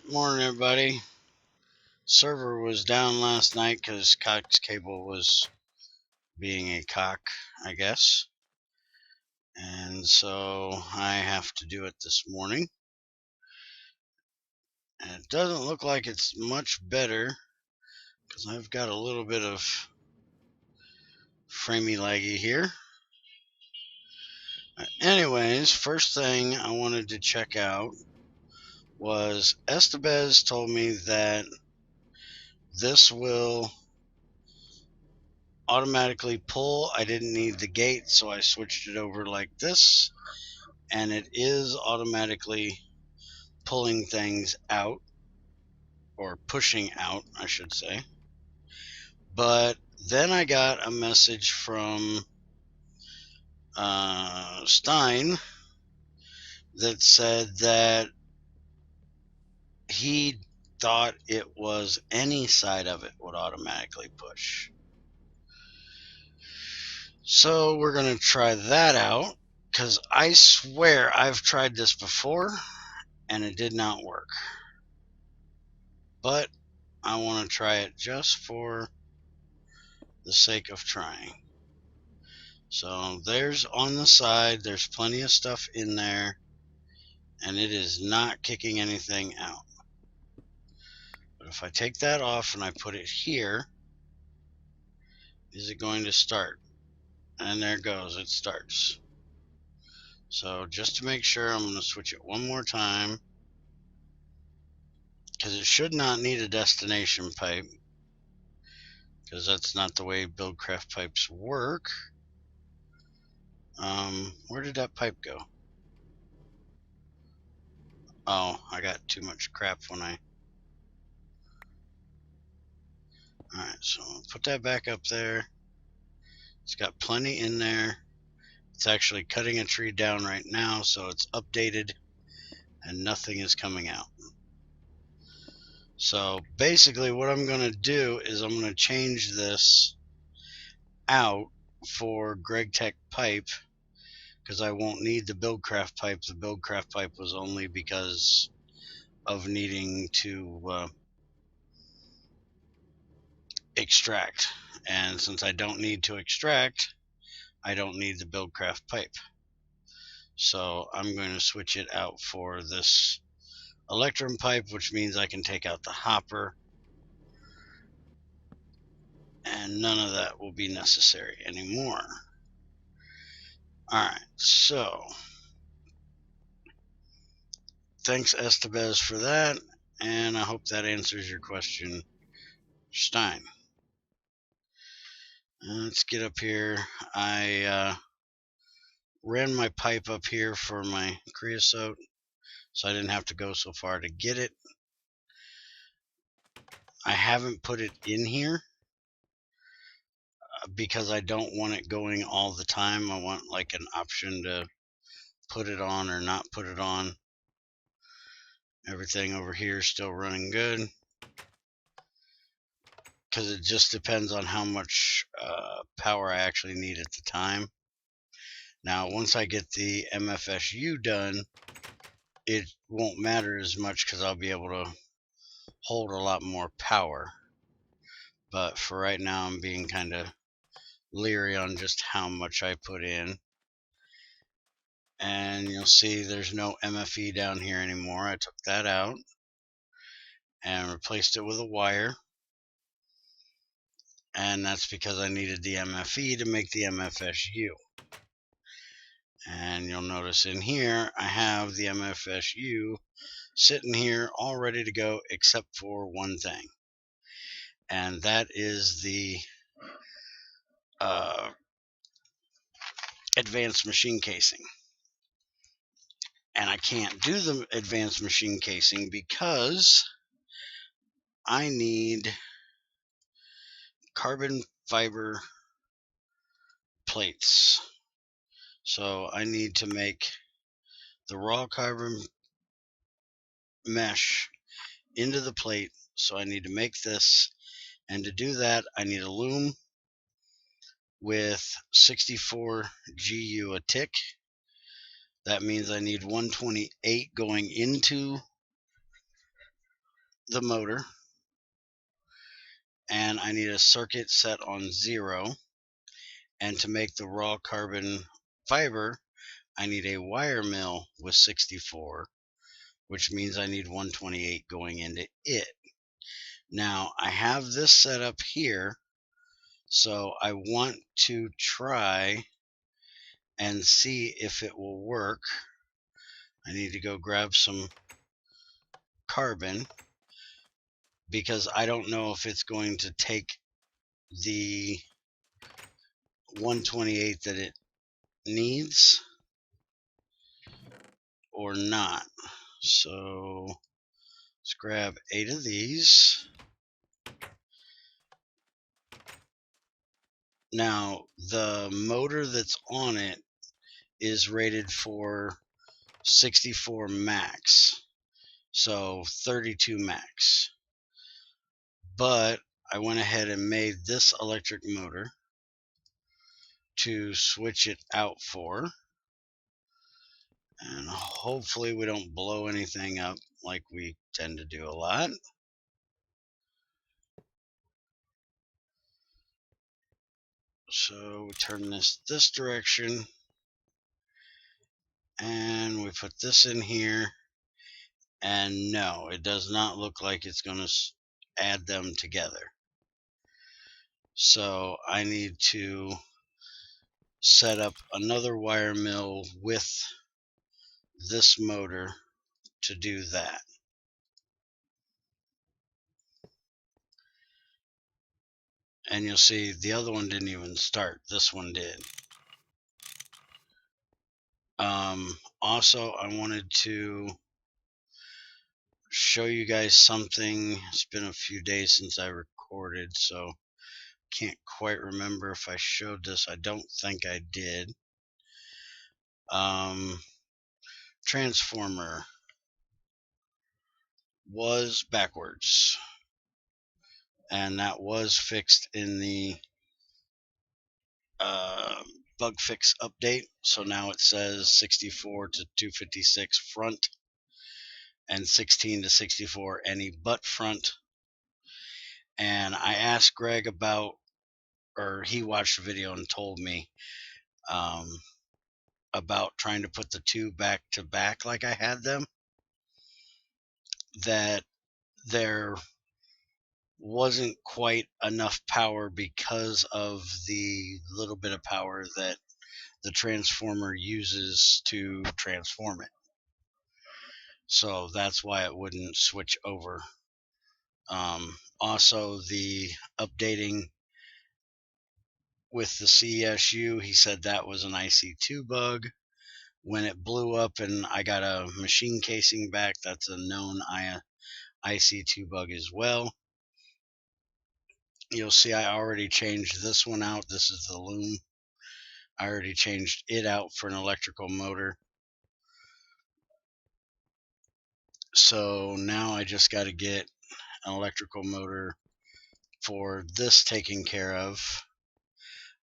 Morning, everybody. Server was down last night because Cox Cable was being a cock, I guess. And so I have to do it this morning. And it doesn't look like it's much better because I've got a little bit of framey laggy here. Anyways, first thing I wanted to check out was Estebez told me that this will automatically pull. I didn't need the gate, so I switched it over like this, and it is automatically pulling things out, or pushing out, I should say. But then I got a message from Stein that said that he thought it was any side of it would automatically push. So we're going to try that out, because I swear I've tried this before and it did not work. But I want to try it just for the sake of trying. So there's on the side, there's plenty of stuff in there, and it is not kicking anything out. But if I take that off and I put it here, is it going to start? And there it goes, it starts. So just to make sure, I'm going to switch it one more time, because it should not need a destination pipe, because that's not the way Buildcraft pipes work. Where did that pipe go? Oh, I got too much crap when I... Alright, so I'll put that back up there. It's got plenty in there. It's actually cutting a tree down right now, so it's updated and nothing is coming out. So basically what I'm going to do is I'm going to change this out for Gregtech pipe, because I won't need the Buildcraft pipe. The Buildcraft pipe was only because of needing to extract, and since I don't need to extract, I don't need the Buildcraft pipe. So I'm going to switch it out for this Electrum pipe, which means I can take out the hopper, and none of that will be necessary anymore. Alright, so thanks Estebez for that, and I hope that answers your question, Stein. Let's get up here. I ran my pipe up here for my creosote, so I didn't have to go so far to get it. I haven't put it in here because I don't want it going all the time. I want like an option to put it on or not put it on. Everything over here is still running good, because it just depends on how much power I actually need at the time. Now once I get the MFSU done, it won't matter as much because I'll be able to hold a lot more power. But for right now, I'm being kind of leery on just how much I put in. And you'll see there's no MFE down here anymore. I took that out and replaced it with a wire. And that's because I needed the MFE to make the MFSU. And you'll notice in here, I have the MFSU sitting here all ready to go, except for one thing. And that is the advanced machine casing. And I can't do the advanced machine casing because I need carbon fiber plates. So I need to make the raw carbon mesh into the plate. So I need to make this, and to do that I need a loom with 64 GU a tick. That means I need 128 going into the motor, and I need a circuit set on 0. And to make the raw carbon fiber, I need a wire mill with 64, which means I need 128 going into it. Now I have this set up here, so I want to try and see if it will work. I need to go grab some carbon because I don't know if it's going to take the 128 that it needs or not. So let's grab 8 of these. Now the motor that's on it is rated for 64 max, so 32 max. But I went ahead and made this electric motor to switch it out for, and hopefully we don't blow anything up like we tend to do a lot. So we turn this direction, and we put this in here, and no, it does not look like it's going to add them together. So I need to set up another wire mill with this motor to do that. And you'll see the other one didn't even start. This one did. Also, I wanted to show you guys something. It's been a few days since I recorded, so can't quite remember if I showed this. I don't think I did. Transformer was backwards, and that was fixed in the bug fix update. So now it says 64 to 256 front and 16 to 64 any but front. And I asked Greg about, or he watched the video and told me about trying to put the two back to back like I had them, that there wasn't quite enough power because of the little bit of power that the transformer uses to transform it. So that's why it wouldn't switch over. Also, the updating with the CSU, he said that was an IC2 bug. When it blew up and I got a machine casing back, that's a known IC2 bug as well. You'll see I already changed this one out. This is the loom. I already changed it out for an electrical motor. So now I just got to get an electrical motor for this taken care of.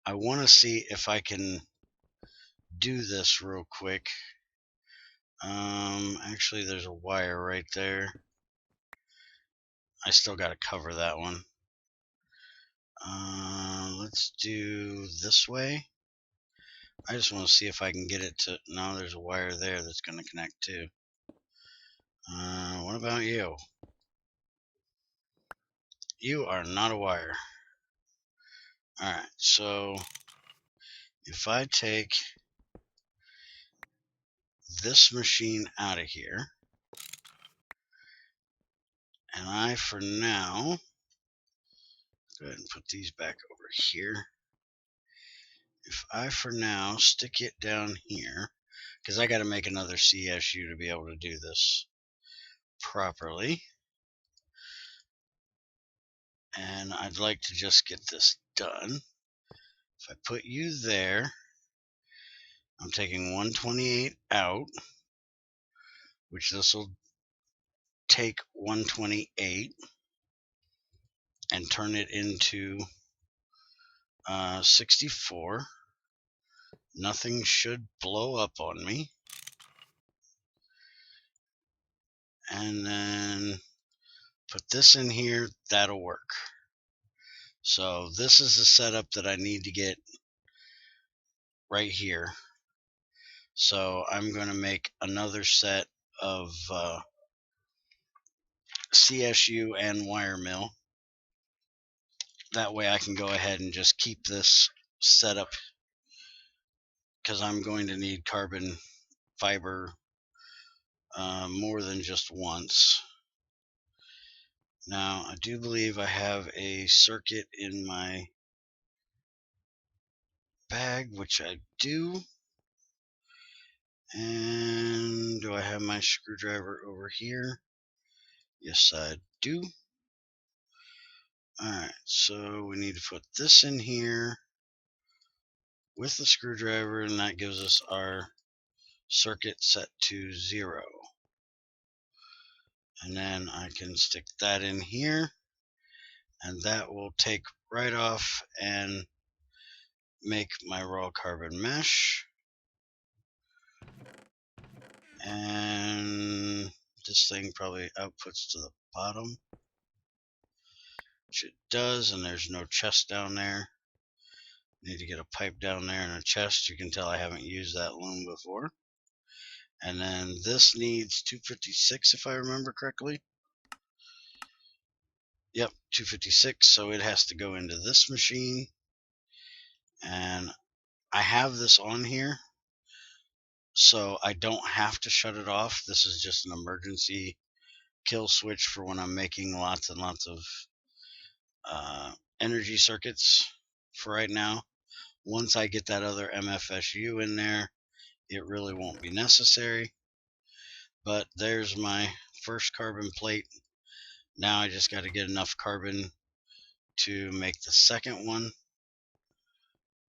I want to see if I can do this real quick. Actually, there's a wire right there. I still got to cover that one. Let's do this way. I just want to see if I can get it to... No, there's a wire there that's going to connect too. What about you? You are not a wire. Alright, so if I take this machine out of here, and I, for now, go ahead and put these back over here. If I, for now, stick it down here, because I got to make another CSU to be able to do this properly. And I'd like to just get this done. If I put you there, I'm taking 128 out, which this will take 128 and turn it into 64. Nothing should blow up on me. And then put this in here, that'll work. So this is the setup that I need to get right here. So I'm going to make another set of CSU and wire mill. That way I can go ahead and just keep this setup, because I'm going to need carbon fiber more than just once. Now, I do believe I have a circuit in my bag, which I do. And do I have my screwdriver over here? Yes, I do. Alright, so we need to put this in here with the screwdriver, and that gives us our circuit set to 0. And then I can stick that in here, and that will take right off and make my raw carbon mesh. And this thing probably outputs to the bottom, which it does, and there's no chest down there. Need to get a pipe down there and a chest. You can tell I haven't used that loom before. And then this needs 256 if I remember correctly. Yep, 256, so it has to go into this machine. And I have this on here, so I don't have to shut it off. This is just an emergency kill switch for when I'm making lots and lots of energy circuits for right now. Once I get that other MFSU in there, it really won't be necessary. But there's my first carbon plate. Now I just got to get enough carbon to make the second one.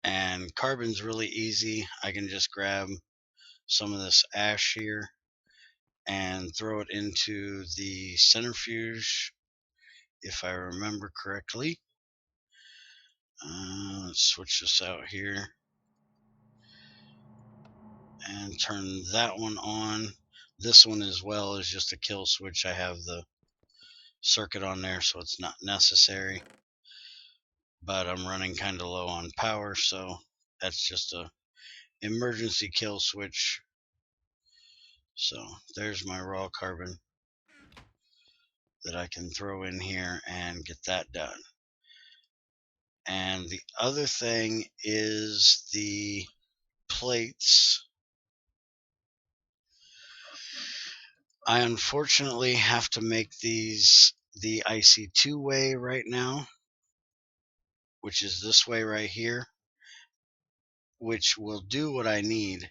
And carbon's really easy. I can just grab some of this ash here and throw it into the centrifuge, if I remember correctly. Let's switch this out here and turn that one on. This one as well is just a kill switch. I have the circuit on there, so it's not necessary, but I'm running kind of low on power, so that's just a emergency kill switch. So there's my raw carbon that I can throw in here and get that done. And the other thing is the plates. I unfortunately have to make these the IC2 way right now, which is this way right here, which will do what I need.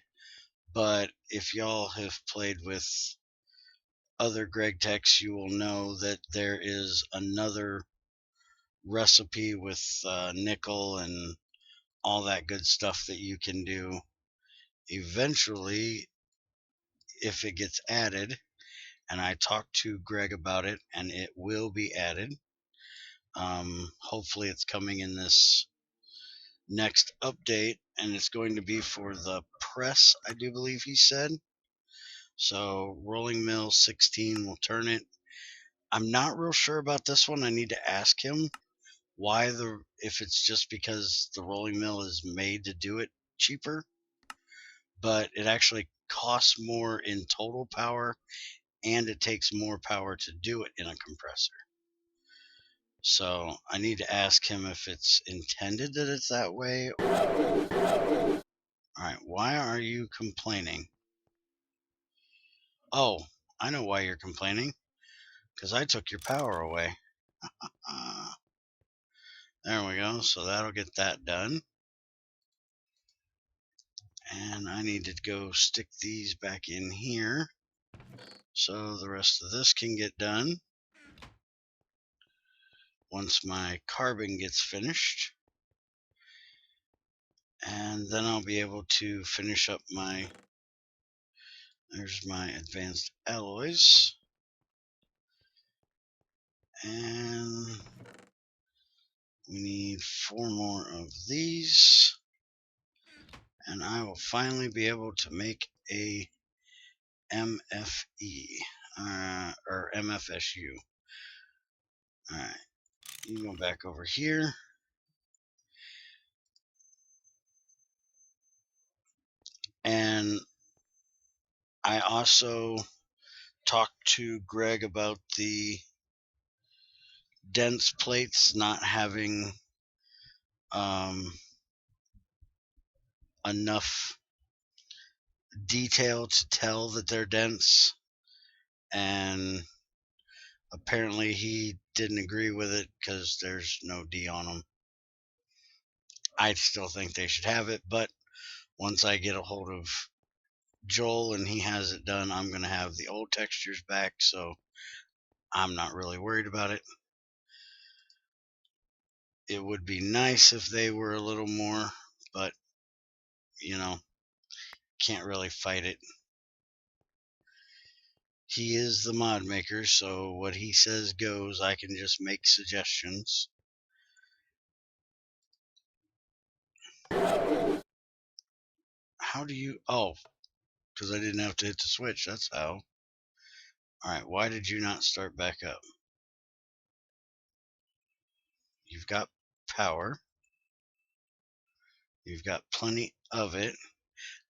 But if y'all have played with other Gregtechs, you will know that there is another recipe with nickel and all that good stuff that you can do eventually if it gets added. And I talked to Greg about it, and it will be added. Hopefully it's coming in this next update, and it's going to be for the press, I do believe he said. So rolling mill 16 will turn it. I'm not real sure about this one. I need to ask him why if it's just because the rolling mill is made to do it cheaper, but it actually costs more in total power, and it takes more power to do it in a compressor. So I need to ask him if it's intended that it's that way. Alright, why are you complaining? Oh, I know why you're complaining. Because I took your power away. There we go. So that'll get that done. And I need to go stick these back in here so the rest of this can get done once my carbon gets finished. And then I'll be able to finish up there's my advanced alloys. And we need 4 more of these. And I will finally be able to make a MFE or MFSU. Alright, you go back over here. And I also talked to Greg about the dense plates not having enough detail to tell that they're dense, and apparently he didn't agree with it because there's no D on them. I still think they should have it, but once I get a hold of Joel and he has it done, I'm going to have the old textures back, so I'm not really worried about it. It would be nice if they were a little more, but you know, can't really fight it. He is the mod maker, so what he says goes. I can just make suggestions. How do you... Oh, because I didn't have to hit the switch, that's how. Alright, why did you not start back up? You've got power. You've got plenty of it.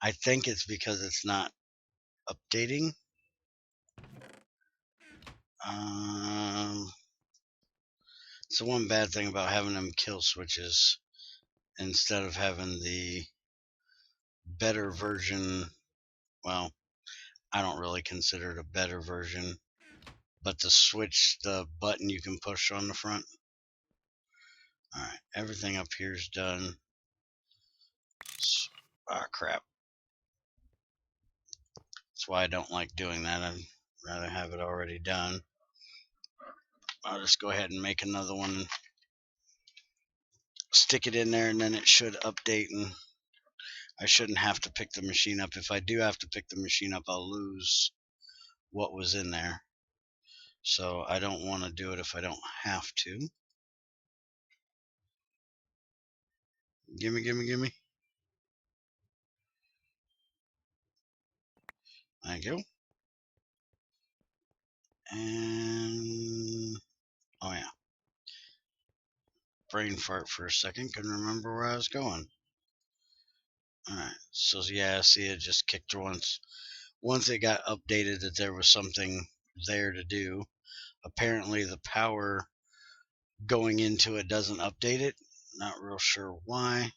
I think it's because it's not updating. It's the one bad thing about having them kill switches instead of having the better version. Well, I don't really consider it a better version, but the switch, the button you can push on the front. Alright, everything up here is done. Ah, crap. That's why I don't like doing that. I'd rather have it already done. I'll just go ahead and make another one and stick it in there, and then it should update, and I shouldn't have to pick the machine up. If I do have to pick the machine up, I'll lose what was in there. So I don't want to do it if I don't have to. Gimme, gimme, gimme. Thank you. And oh yeah, brain fart for a second. Couldn't remember where I was going. All right, so yeah, see, it just kicked once. Once it got updated that there was something there to do. Apparently, the power going into it doesn't update it. Not real sure why,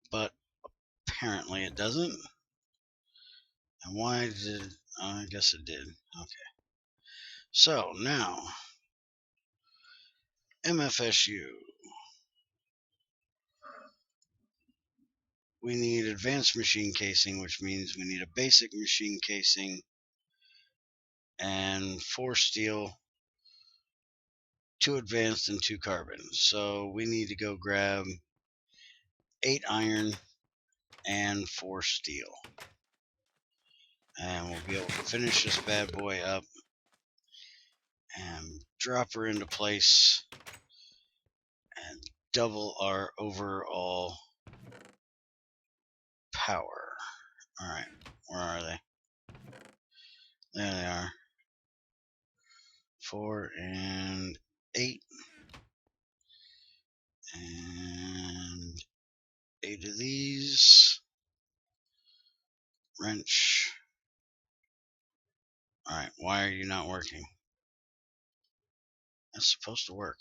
but apparently it doesn't. And why did... I guess it did. Okay. So now, MFSU. We need advanced machine casing, which means we need a basic machine casing and 4 steel, 2 advanced, and 2 carbon. So we need to go grab 8 iron and 4 steel. And we'll be able to finish this bad boy up and drop her into place and double our overall power. Alright, where are they? There they are. 4 and 8. And 8 of these. Wrench. Alright, why are you not working? That's supposed to work.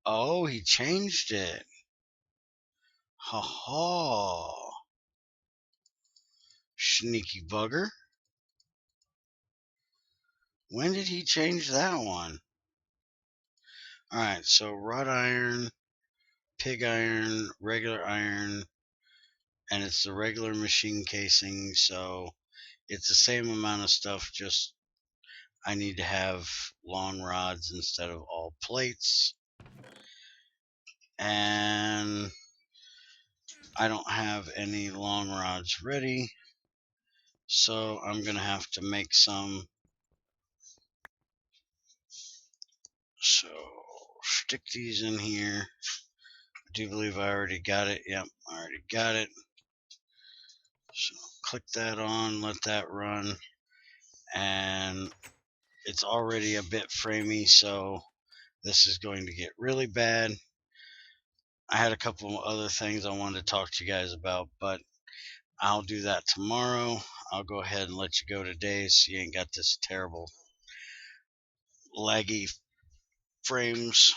Oh, he changed it. Ha ha. Sneaky bugger. When did he change that one? Alright, so wrought iron, pig iron, regular iron, and it's the regular machine casing, so it's the same amount of stuff, just I need to have long rods instead of all plates. And I don't have any long rods ready, so I'm gonna have to make some. So stick these in here. I do believe I already got it. Yep, I already got it. So click that on, let that run, and it's already a bit framey, so this is going to get really bad. I had a couple other things I wanted to talk to you guys about, but I'll do that tomorrow. I'll go ahead and let you go today so you ain't got this terrible laggy frames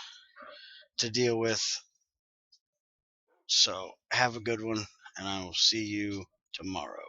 to deal with. So have a good one, and I will see you tomorrow.